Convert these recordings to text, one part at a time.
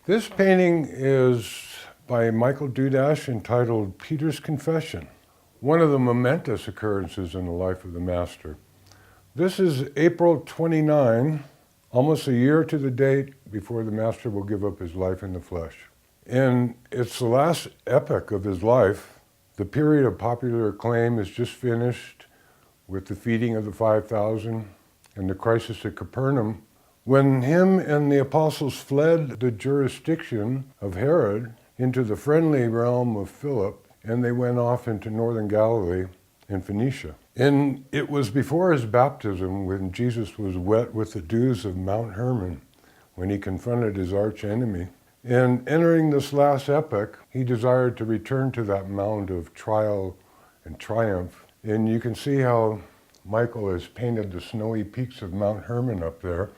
This painting is by Michael Dudash entitled Peter's Confession, one of the momentous occurrences in the life of the Master. This is April 29, almost a year to the date before the Master will give up his life in the flesh. And it's the last epoch of his life. The period of popular acclaim is just finished with the feeding of the 5,000 and the crisis at Capernaum, when him and the apostles fled the jurisdiction of Herod into the friendly realm of Philip, and they went off into northern Galilee and Phoenicia. And it was before his baptism, when Jesus was wet with the dews of Mount Hermon, when he confronted his arch enemy. And entering this last epoch, he desired to return to that mount of trial and triumph. And you can see how Michael has painted the snowy peaks of Mount Hermon up there.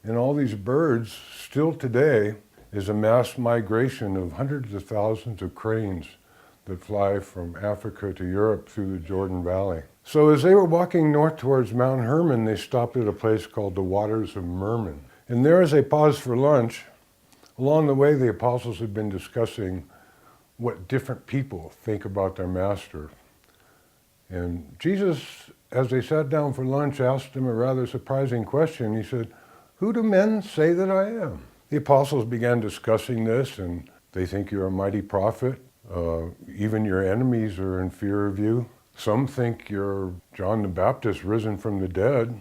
And all these birds, still today, is a mass migration of hundreds of thousands of cranes that fly from Africa to Europe through the Jordan Valley. So as they were walking north towards Mount Hermon, they stopped at a place called the Waters of Mermon. And there, as they paused for lunch, along the way the apostles had been discussing what different people think about their Master. And Jesus, as they sat down for lunch, asked them a rather surprising question. He said, "Who do men say that I am?" The apostles began discussing this, and they think you're a mighty prophet. Even your enemies are in fear of you. Some think you're John the Baptist risen from the dead.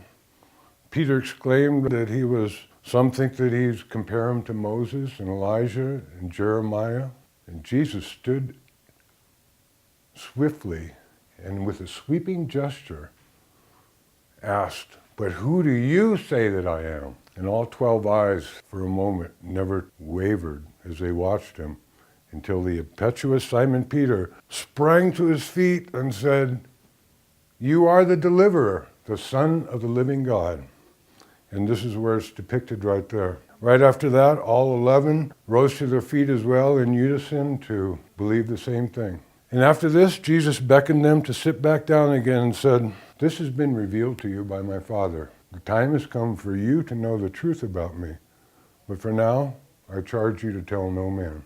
Peter exclaimed that some think that he's compare him to Moses and Elijah and Jeremiah. And Jesus stood swiftly and with a sweeping gesture asked, "But who do you say that I am?" And all 12 eyes for a moment never wavered as they watched him, until the impetuous Simon Peter sprang to his feet and said, "You are the deliverer, the Son of the living God." And this is where it's depicted right there. Right after that, all 11 rose to their feet as well in unison to believe the same thing. And after this, Jesus beckoned them to sit back down again and said, "This has been revealed to you by my Father. The time has come for you to know the truth about me. But for now, I charge you to tell no man."